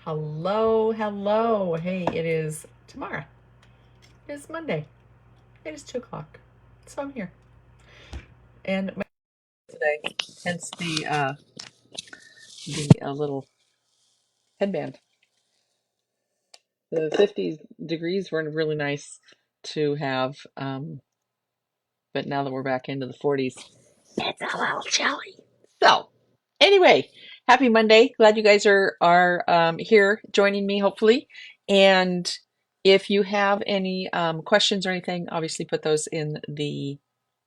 Hello, hello. Hey, it is tomorrow. It is Monday. It is 2 o'clock. So I'm here. And my today, hence the little headband. The 50 degrees were really nice to have, but now that we're back into the 40s, it's a little chilly. So, anyway, happy Monday. Glad you guys are here joining me, hopefully. And if you have any questions or anything, obviously put those in the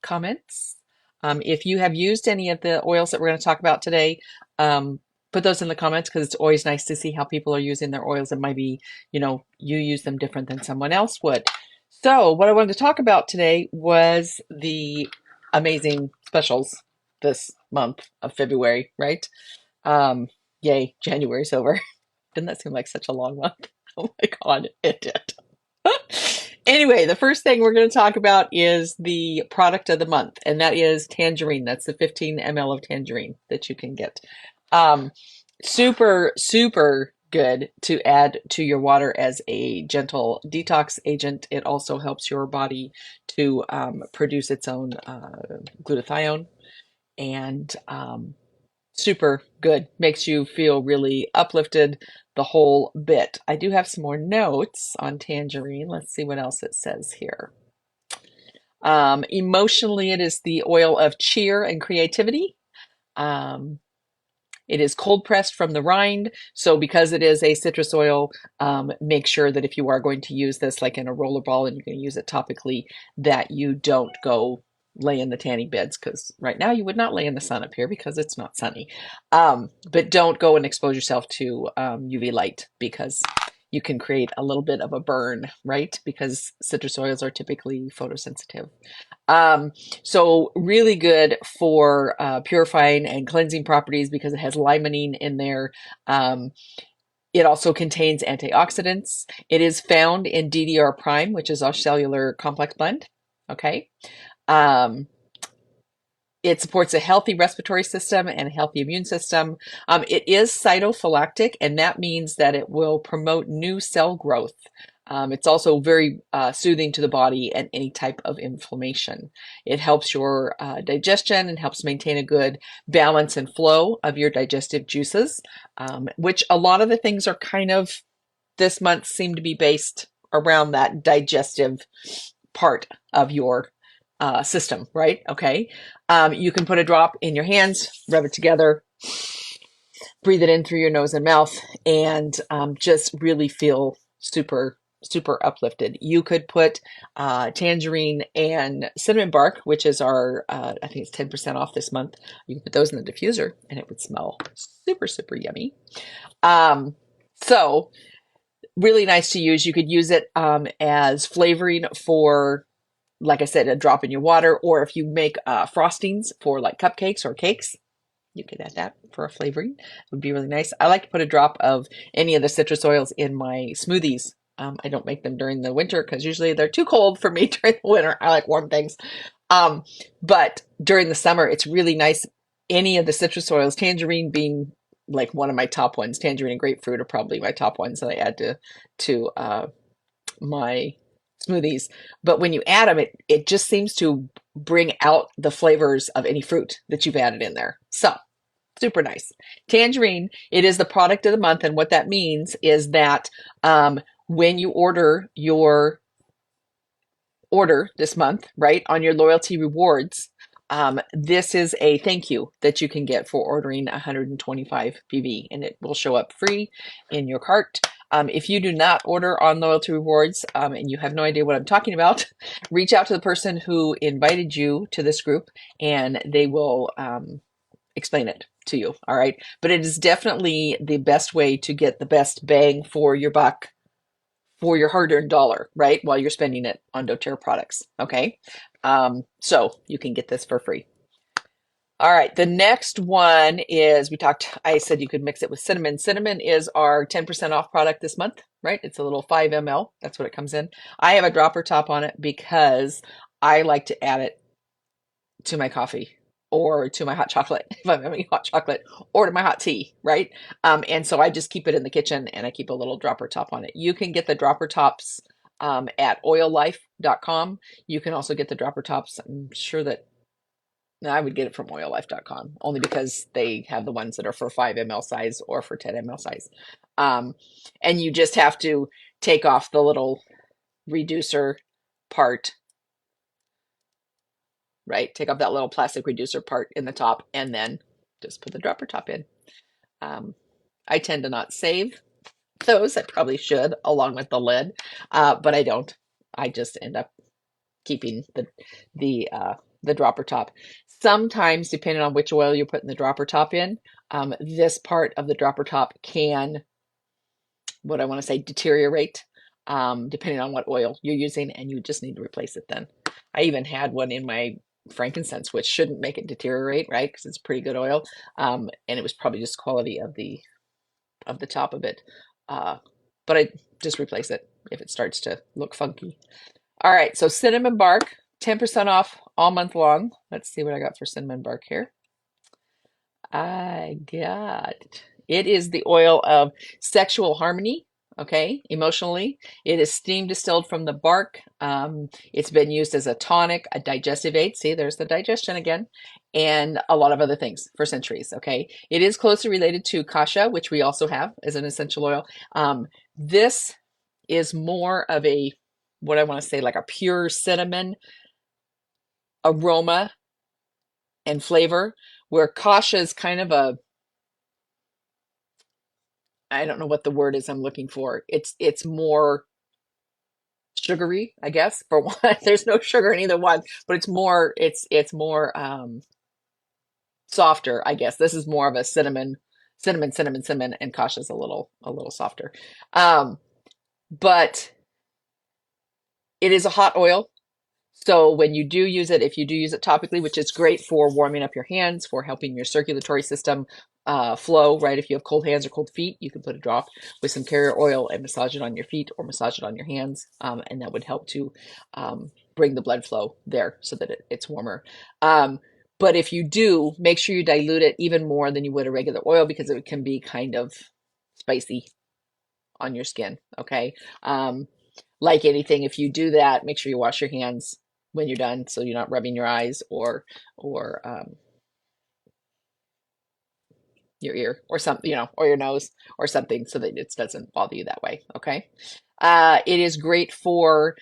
comments. If you have used any of the oils that we're going to talk about today, put those in the comments because it's always nice to see how people are using their oils. It might be, you use them different than someone else would. So what I wanted to talk about today was the amazing specials this month of February, right? Yay, January's over. Didn't that seem like such a long month? Oh my God, it did. Anyway, the first thing we're going to talk about is the product of the month, and that is Tangerine. That's the 15 ml of Tangerine that you can get. Super, super good to add to your water as a gentle detox agent. It also helps your body to produce its own glutathione, and super good. Makes you feel really uplifted the whole bit. I do have some more notes on Tangerine. Let's see what else it says here. Emotionally, it is the oil of cheer and creativity. It is cold pressed from the rind. So because it is a citrus oil, make sure that if you are going to use this like in a roller ball and you're going to use it topically, that you don't go lay in the tanning beds, because right now you would not lay in the sun up here because it's not sunny. But don't go and expose yourself to UV light, because you can create a little bit of a burn, right? Because citrus oils are typically photosensitive. So really good for purifying and cleansing properties because it has limonene in there. It also contains antioxidants. It is found in DDR prime, which is our cellular complex blend. Okay. It supports a healthy respiratory system and a healthy immune system. It is cytophylactic, and that means that it will promote new cell growth. It's also very soothing to the body and any type of inflammation. It helps your digestion and helps maintain a good balance and flow of your digestive juices, which a lot of the things are kind of this month seem to be based around that digestive part of your system, right? Okay. You can put a drop in your hands, rub it together, breathe it in through your nose and mouth, and just really feel super, super uplifted. You could put tangerine and cinnamon bark, which is our, I think it's 10% off this month. You can put those in the diffuser and it would smell super, super yummy. So really nice to use. You could use it as flavoring for, like I said, a drop in your water, or if you make frostings for like cupcakes or cakes, you could add that for a flavoring. It would be really nice. I like to put a drop of any of the citrus oils in my smoothies. I don't make them during the winter because usually they're too cold for me during the winter. I like warm things. But during the summer, it's really nice. Any of the citrus oils, tangerine being like one of my top ones. Tangerine and grapefruit are probably my top ones that I add to my smoothies. But when you add them, it just seems to bring out the flavors of any fruit that you've added in there. So super nice. Tangerine, it is the product of the month. And what that means is that when you order your order this month, right, on your loyalty rewards, this is a thank you that you can get for ordering 125 PV, and it will show up free in your cart. If you do not order on loyalty rewards and you have no idea what I'm talking about, reach out to the person who invited you to this group and they will explain it to you. All right. But it is definitely the best way to get the best bang for your buck, for your hard-earned dollar, right? While you're spending it on doTERRA products. Okay. So you can get this for free. All right, the next one is, I said you could mix it with cinnamon. Cinnamon is our 10% off product this month, right? It's a little 5 ml. That's what it comes in. I have a dropper top on it because I like to add it to my coffee or to my hot chocolate if I'm having hot chocolate, or to my hot tea, right? And so I just keep it in the kitchen and I keep a little dropper top on it. You can get the dropper tops at oillife.com. You can also get the dropper tops. I'm sure that no, I would get it from oillife.com only because they have the ones that are for 5 ml size or for 10 ml size. And you just have to take off the little reducer part, right? Take off that little plastic reducer part in the top and then just put the dropper top in. I tend to not save those. I probably should along with the lid, but I don't. I just end up keeping the dropper top. Sometimes, depending on which oil you're putting the dropper top in, this part of the dropper top can, what I want to say, deteriorate, depending on what oil you're using, and you just need to replace it then. I even had one in my frankincense, which shouldn't make it deteriorate, right? Because it's pretty good oil, and it was probably just quality of the top of it. But I just replace it if it starts to look funky. All right, so cinnamon bark, 10% off all month long. Let's see what I got for cinnamon bark here. It is the oil of sexual harmony, okay, emotionally. It is steam distilled from the bark. It's been used as a tonic, a digestive aid. See, there's the digestion again, and a lot of other things for centuries, okay? It is closely related to kasha, which we also have as an essential oil. This is more of a, what I want to say, like a pure cinnamon aroma and flavor, where kasha is kind of a, I don't know what the word is I'm looking for. It's more sugary, I guess, for one. There's no sugar in either one, but it's more softer, I guess. This is more of a cinnamon, and kasha's a little softer. But it is a hot oil. So when you do use it, if you do use it topically, which is great for warming up your hands, for helping your circulatory system flow, right? If you have cold hands or cold feet, you can put a drop with some carrier oil and massage it on your feet or massage it on your hands. And that would help to bring the blood flow there so that it's warmer. But if you do, make sure you dilute it even more than you would a regular oil because it can be kind of spicy on your skin, okay? Like anything, if you do that, make sure you wash your hands when you're done so you're not rubbing your eyes or your ear or something, or your nose or something so that it doesn't bother you that way, okay? It is great for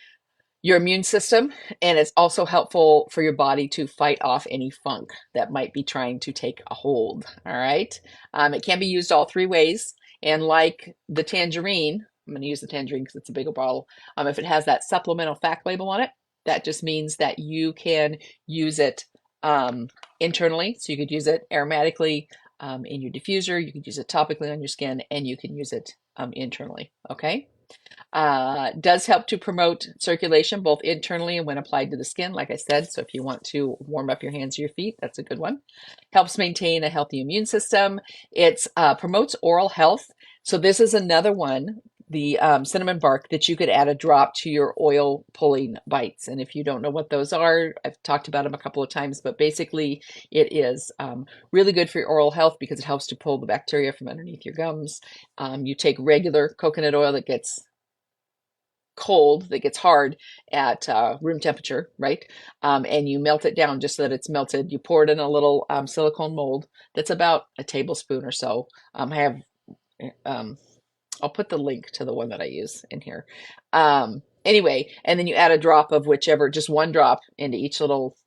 your immune system, and it's also helpful for your body to fight off any funk that might be trying to take a hold, all right? It can be used all 3 ways, and like the tangerine, I'm going to use the tangerine because it's a bigger bottle. If it has that supplemental fact label on it, that just means that you can use it internally. So you could use it aromatically in your diffuser, you could use it topically on your skin, and you can use it internally, okay? Does help to promote circulation both internally and when applied to the skin, like I said. So if you want to warm up your hands or your feet, that's a good one. Helps maintain a healthy immune system. It promotes oral health. So this is another one, the cinnamon bark, that you could add a drop to your oil pulling bites. And if you don't know what those are, I've talked about them a couple of times, but basically it is really good for your oral health because it helps to pull the bacteria from underneath your gums. You take regular coconut oil that gets cold, that gets hard at room temperature, right? And you melt it down just so that it's melted. You pour it in a little silicone mold that's about a tablespoon or so. I have I'll put the link to the one that I use in here. Anyway, and then you add a drop of whichever, just 1 drop into each little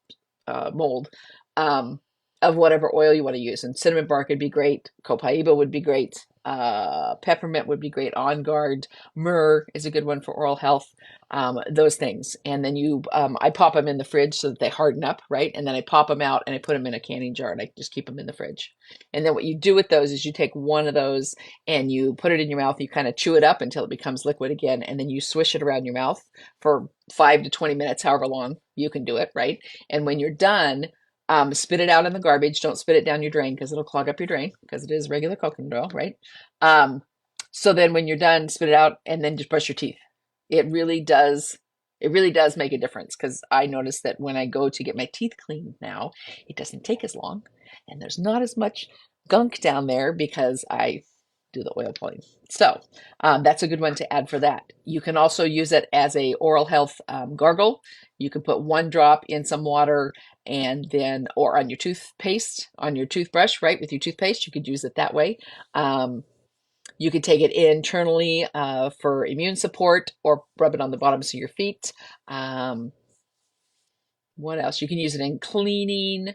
mold of whatever oil you want to use. And cinnamon bark would be great. Copaiba would be great. Peppermint would be great. On Guard, myrrh is a good one for oral health. Those things. And then I pop them in the fridge so that they harden up, right? And then I pop them out and I put them in a canning jar and I just keep them in the fridge. And then what you do with those is you take one of those and you put it in your mouth. You kind of chew it up until it becomes liquid again. And then you swish it around your mouth for 5 to 20 minutes, however long you can do it, right? And when you're done, spit it out in the garbage. Don't spit it down your drain because it'll clog up your drain because it is regular coconut oil, right? So then when you're done, spit it out and then just brush your teeth. It really does It really does make a difference because I notice that when I go to get my teeth cleaned now, it doesn't take as long and there's not as much gunk down there because I do the oil pulling. So that's a good one to add for that. You can also use it as a oral health gargle. You can put 1 drop in some water and then, or on your toothpaste, on your toothbrush, right? With your toothpaste, you could use it that way. You could take it internally for immune support or rub it on the bottoms of your feet. What else? You can use it in cleaning.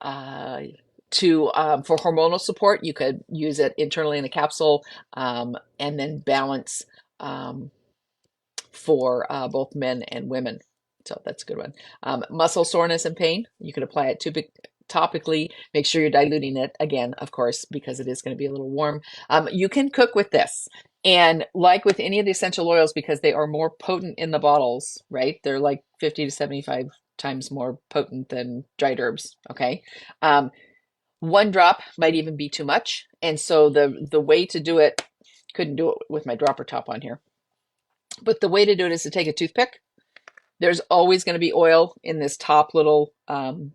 For hormonal support, you could use it internally in a capsule and then balance for both men and women. So that's a good one. Muscle soreness and pain, you could apply it topically. Make sure you're diluting it again, of course, because it is going to be a little warm. You can cook with this. And like with any of the essential oils, because they are more potent in the bottles, right? They're like 50 to 75 times more potent than dried herbs, okay? 1 drop might even be too much. And so the way to do it, couldn't do it with my dropper top on here, but the way to do it is to take a toothpick. There's always going to be oil in this top little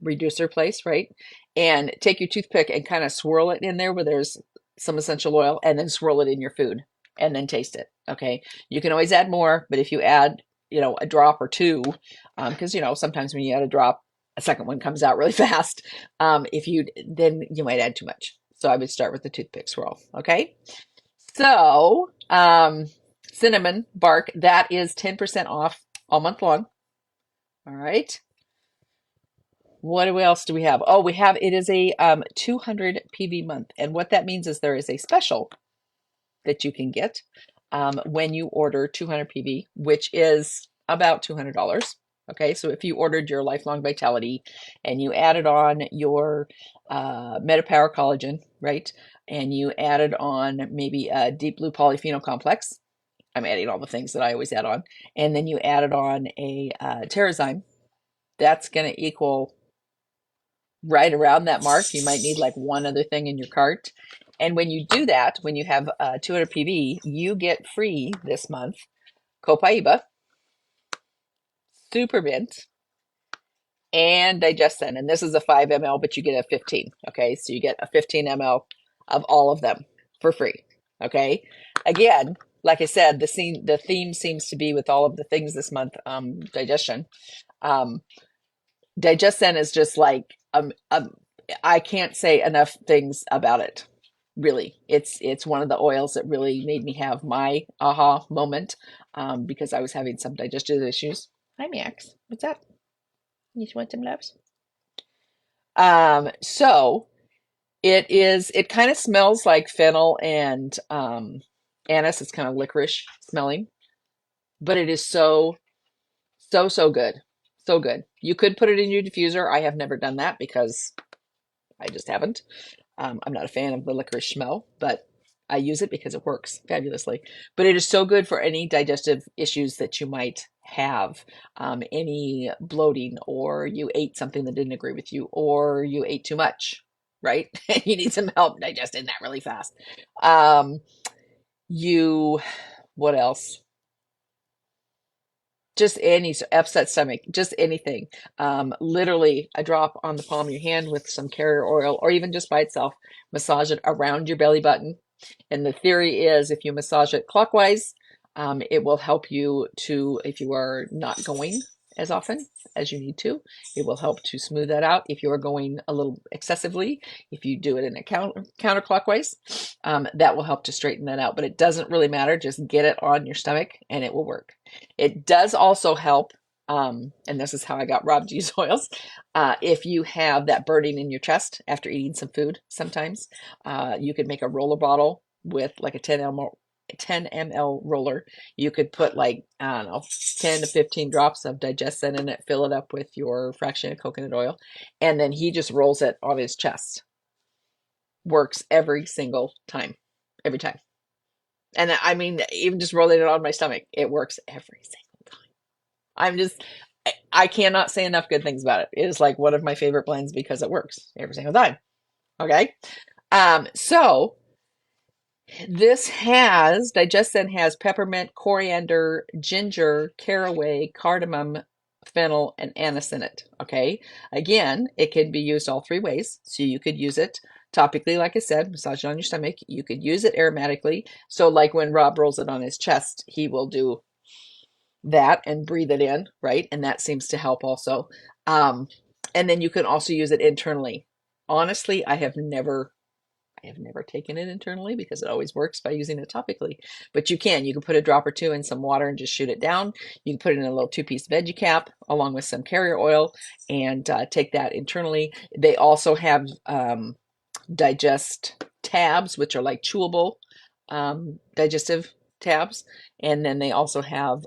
reducer place, right? And take your toothpick and kind of swirl it in there where there's some essential oil, and then swirl it in your food and then taste it, okay? You can always add more, but if you add, a drop or two, because, sometimes when you add a drop, a second one comes out really fast. Then you might add too much. So I would start with the toothpick swirl, okay? So cinnamon bark, that is 10% off all month long. All right. What else do we have? Oh, it is a 200 PV month. And what that means is there is a special that you can get when you order 200 PV, which is about $200. Okay, so if you ordered your Lifelong Vitality and you added on your Metapower Collagen, right? And you added on maybe a Deep Blue Polyphenol Complex. I'm adding all the things that I always add on. And then you added on a Terrazyme. That's going to equal right around that mark. You might need like one other thing in your cart. And when you do that, when you have 200 PV, you get free this month Copaiba, SuperMint, and DigestZen. And this is a 5 ml, but you get a 15. Okay, so you get a 15 ml of all of them for free. Okay, again, like I said, the theme seems to be with all of the things this month, digestion. DigestZen is just like I can't say enough things about it. Really, it's one of the oils that really made me have my aha moment because I was having some digestive issues. Hi, Max. What's up? You want some loves? So it kind of smells like fennel and anise. It's kind of licorice smelling, but it is so good. So good. You could put it in your diffuser. I have never done that because I just haven't. I'm not a fan of the licorice smell, but I use it because it works fabulously. But it is so good for any digestive issues that you might have, any bloating, or you ate something that didn't agree with you, or you ate too much, right? You need some help digesting that really fast. What else? Just any upset stomach, just anything. Literally a drop on the palm of your hand with some carrier oil, or even just by itself. Massage it around your belly button. And the theory is if you massage it clockwise, it will help you to, if you are not going as often as you need to, it will help to smooth that out. If you are going a little excessively, if you do it in a counterclockwise, that will help to straighten that out. But it doesn't really matter. Just get it on your stomach and it will work. It does also help, and this is how I got Rob to use oils, if you have that burning in your chest after eating some food sometimes, you could make a roller bottle with like a 10 ml roller. You could put like, I don't know, 10 to 15 drops of DigestZen in it, fill it up with your fraction of coconut oil, and then he just rolls it on his chest. Works every single time. Every time. And I mean, even just rolling it on my stomach, it works every single time. I cannot say enough good things about it. It is like one of my favorite blends because it works every single time. Okay. So DigestZen has peppermint, coriander, ginger, caraway, cardamom, fennel, and anise in it. Okay. Again, it can be used all three ways. So you could use it topically, like I said, massage it on your stomach. You could use it aromatically. So like when Rob rolls it on his chest, he will do that and breathe it in, right? And that seems to help also. Um, and then you can also use it internally. Honestly, I have never taken it internally because it always works by using it topically. But you can put a drop or two in some water and just shoot it down. You can put it in a little 2-piece veggie cap along with some carrier oil and take that internally. They also have digest tabs, which are like chewable digestive tabs. And then they also have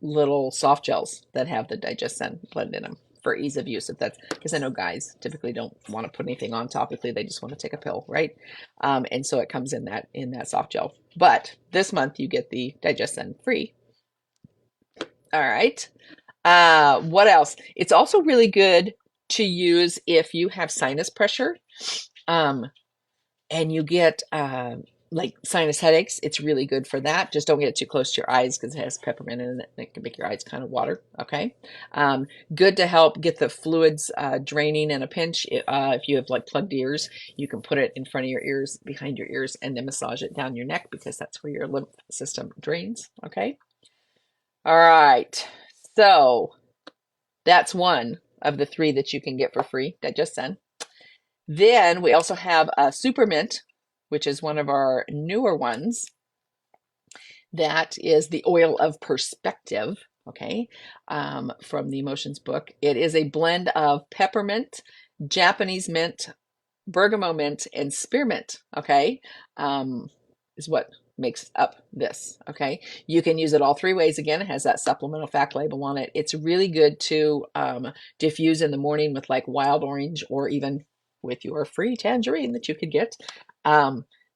little soft gels that have the DigestZen blend in them for ease of use. If that's because I know guys typically don't want to put anything on topically; they just want to take a pill, right? And so it comes in that soft gel. But this month you get the DigestZen free. All right. What else? It's also really good to use if you have sinus pressure. And you get like sinus headaches. It's really good for that. Just don't get it too close to your eyes because it has peppermint in it. It can make your eyes kind of water. Okay. Good to help get the fluids draining in a pinch. If you have like plugged ears, you can put it in front of your ears, behind your ears, and then massage it down your neck because that's where your lymph system drains. Okay. All right. So that's one of the three that you can get for free, DigestZen. Then we also have a SuperMint, which is one of our newer ones. That is the oil of perspective, okay, from the Emotions book. It is a blend of peppermint, Japanese mint, bergamot mint, and spearmint, okay, is what makes up this, okay. You can use it all three ways. Again, it has that supplemental fact label on it. It's really good to diffuse in the morning with like wild orange or even with your free tangerine that you could get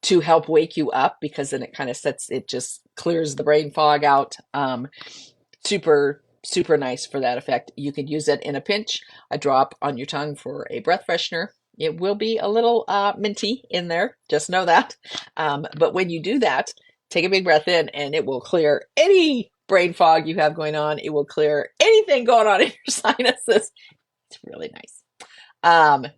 to help wake you up because then it kind of it just clears the brain fog out. Super, super nice for that effect. You could use it in a pinch, a drop on your tongue for a breath freshener. It will be a little minty in there, just know that. But when you do that, take a big breath in and it will clear any brain fog you have going on. It will clear anything going on in your sinuses. It's really nice.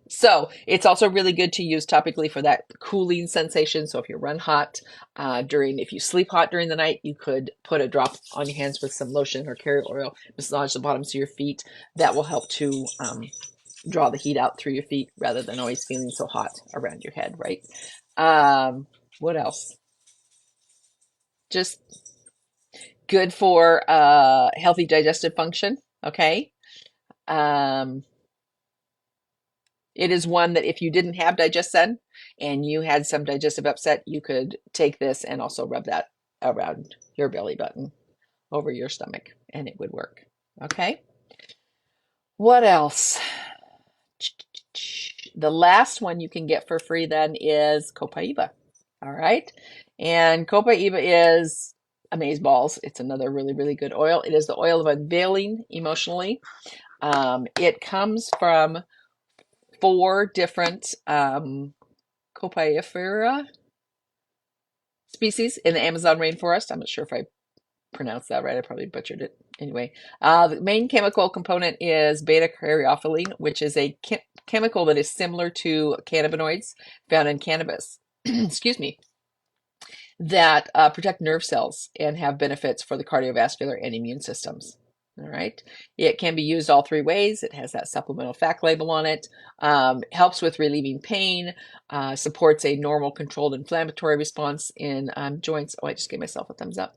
So it's also really good to use topically for that cooling sensation. So if you run hot if you sleep hot during the night, you could put a drop on your hands with some lotion or carrier oil, massage the bottoms of your feet. That will help to draw the heat out through your feet rather than always feeling so hot around your head, right? What else? Just good for healthy digestive function, okay? It is one that if you didn't have DigestZen and you had some digestive upset, you could take this and also rub that around your belly button over your stomach and it would work. Okay. What else? The last one you can get for free then is Copaiba. All right. And Copaiba is amazeballs. It's another really, really good oil. It is the oil of unveiling emotionally. It comes from 4 different Copaiba species in the Amazon rainforest. I'm not sure if I pronounced that right. I probably butchered it. Anyway, the main chemical component is beta-caryophyllene, which is a chemical that is similar to cannabinoids found in cannabis. Excuse me. That protect nerve cells and have benefits for the cardiovascular and immune systems. All right. It can be used all 3 ways. It has that supplemental fact label on it. Helps with relieving pain, supports a normal controlled inflammatory response in joints. Oh, I just gave myself a thumbs up.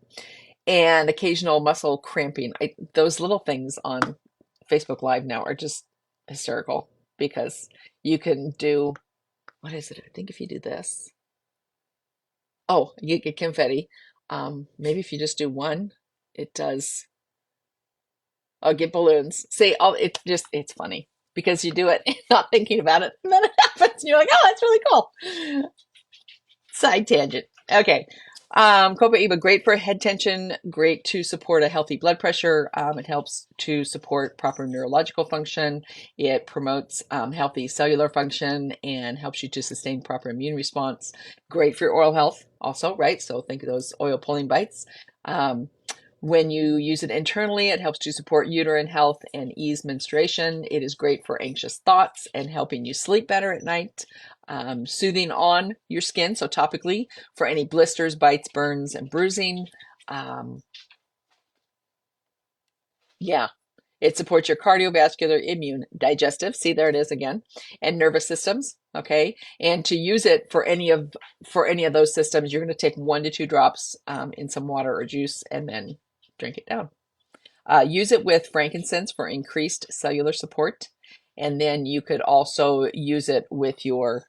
And occasional muscle cramping. Those little things on Facebook Live now are just hysterical because you can do, what is it? I think if you do this, oh, you get confetti. Maybe if you just do one, it does. I'll get balloons. See, it's funny because you do it not thinking about it, and then it happens, and you're like, oh, that's really cool. Side tangent. Okay. Copaiba, great for head tension, great to support a healthy blood pressure. It helps to support proper neurological function. It promotes healthy cellular function and helps you to sustain proper immune response. Great for your oral health also, right? So think of those oil pulling bites. Um, when you use it internally, it helps to support uterine health and ease menstruation. It is great for anxious thoughts and helping you sleep better at night. Soothing on your skin, so topically for any blisters, bites, burns, and bruising. Um, yeah, it supports your cardiovascular, immune, digestive. See, there it is again, and nervous systems. Okay, and to use it for any of those systems, you're going to take 1 to 2 drops in some water or juice, and then drink it down. Use it with frankincense for increased cellular support, and then you could also use it with your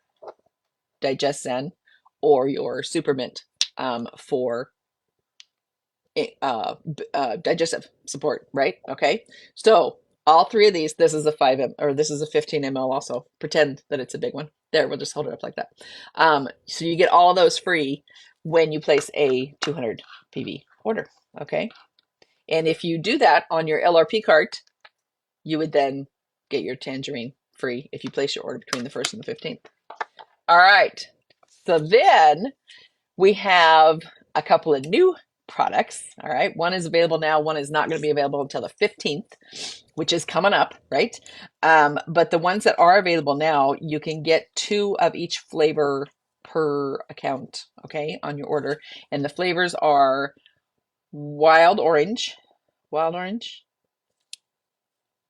DigestZen or your SuperMint for digestive support, right? Okay, so all three of these. This is a 5 or this is a 15 ml. Also, pretend that it's a big one. There, we'll just hold it up like that. So you get all those free when you place a 200 PV order. Okay, and if you do that on your LRP cart, you would then get your Tangerine free if you place your order between the 1st and the 15th. All right. So then we have a couple of new products. All right. One is available now. One is not going to be available until the 15th, which is coming up, right? But the ones that are available now, you can get 2 of each flavor per account, okay, on your order. And the flavors are wild orange. Wild orange.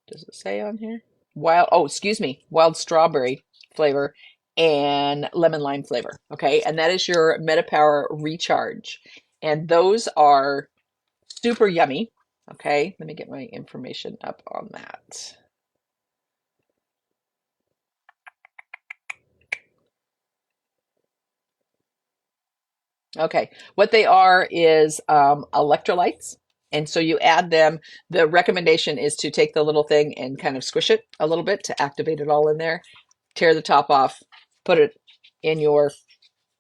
Does it say on here? Wild strawberry flavor and lemon lime flavor. Okay, and that is your MetaPower Recharge. And those are super yummy. Okay, let me get my information up on that. Okay, what they are is electrolytes. And so you add them. The recommendation is to take the little thing and kind of squish it a little bit to activate it all in there. Tear the top off, put it in your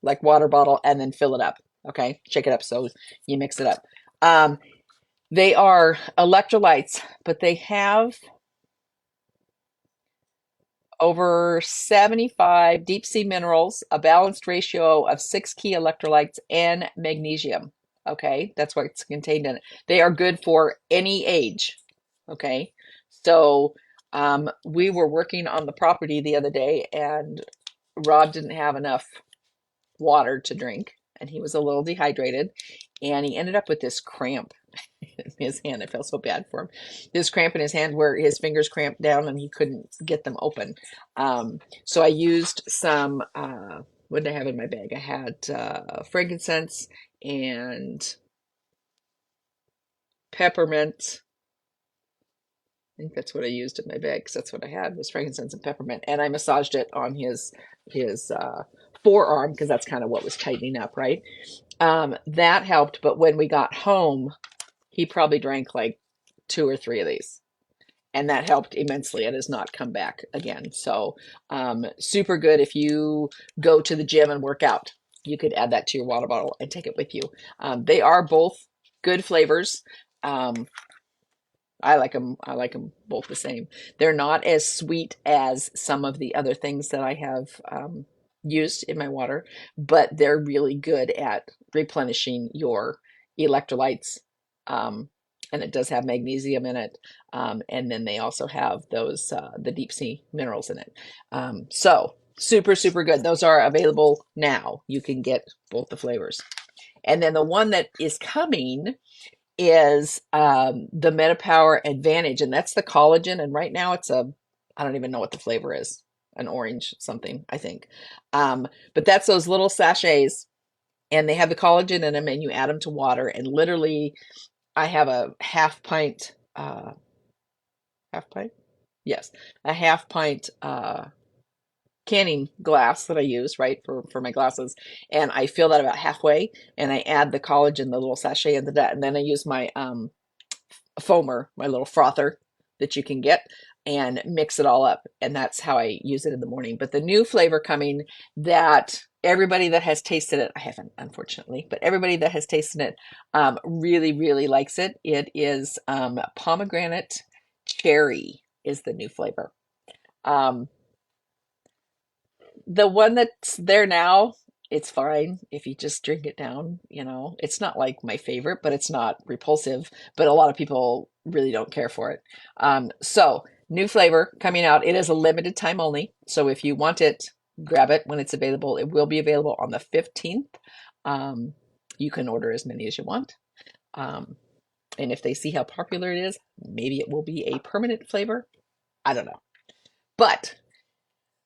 like water bottle, and then fill it up. Okay, shake it up so you mix it up. They are electrolytes, but they have over 75 deep sea minerals, a balanced ratio of 6 key electrolytes, and magnesium. Okay, that's what's contained in it. They are good for any age. Okay, so we were working on the property the other day, and Rob didn't have enough water to drink, and he was a little dehydrated, and he ended up with this cramp in his hand. I felt so bad for him. This cramp in his hand where his fingers cramped down and he couldn't get them open. So I used some, what did I have in my bag? I had frankincense and peppermint. I think that's what I used in my bag because that's what I had was frankincense and peppermint. And I massaged it on his forearm because that's kind of what was tightening up, right? That helped. But when we got home, he probably drank like 2 or 3 of these. And that helped immensely. It has not come back again. So super good if you go to the gym and work out. You could add that to your water bottle and take it with you. They are both good flavors. I like them. I like them both the same. They're not as sweet as some of the other things that I have used in my water, but they're really good at replenishing your electrolytes. And it does have magnesium in it. And then they also have those the deep sea minerals in it. So super, super good. Those are available now. You can get both the flavors. And then the one that is coming is the MetaPower Advantage, and that's the collagen. And right now it's I don't even know what the flavor is, an orange something, I think. But that's those little sachets, and they have the collagen in them, and you add them to water, and literally I have a half pint, Yes, a half pint canning glass that I use, right, for my glasses, and I fill that about halfway, and I add the collagen, the little sachet into that, and then I use my foamer, my little frother, that you can get and mix it all up. And that's how I use it in the morning. But the new flavor coming that everybody that has tasted it, I haven't unfortunately, but everybody that has tasted it really, really likes it. It is pomegranate cherry is the new flavor. Um, the one that's there now, it's fine if you just drink it down, you know. It's not like my favorite, but it's not repulsive, but a lot of people really don't care for it. So new flavor coming out. It is a limited time only. So if you want it, grab it when it's available. It will be available on the 15th. Um, you can order as many as you want. Um, and if they see how popular it is, maybe it will be a permanent flavor. I don't know. But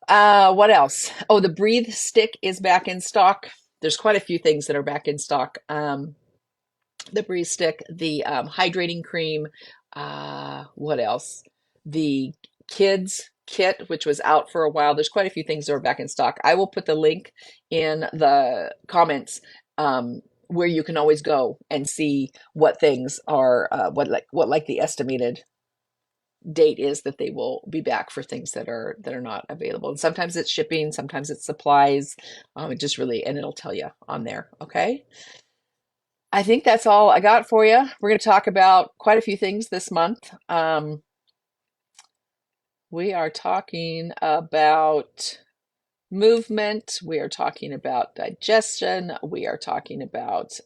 what else? Oh, the Breathe Stick is back in stock. There's quite a few things that are back in stock. The Breathe Stick, the hydrating cream. What else? The kids kit, which was out for a while. There's quite a few things that are back in stock. I will put the link in the comments where you can always go and see what things are, what the estimated date is that they will be back for things that are not available. And sometimes it's shipping, sometimes it's supplies. It just really, and it'll tell you on there. Okay. I think that's all I got for you. We're going to talk about quite a few things this month. We are talking about movement. We are talking about digestion. We are talking about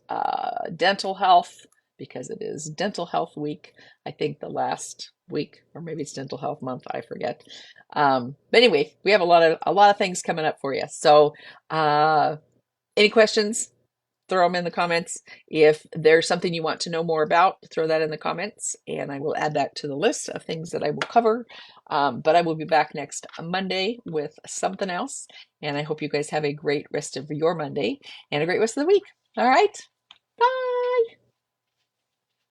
dental health because it is Dental Health Week. I think the last week, or maybe it's Dental Health Month. I forget. But anyway, we have a lot of things coming up for you. So, any questions? Throw them in the comments. If there's something you want to know more about, throw that in the comments, and I will add that to the list of things that I will cover. But I will be back next Monday with something else, and I hope you guys have a great rest of your Monday and a great rest of the week. All right, bye.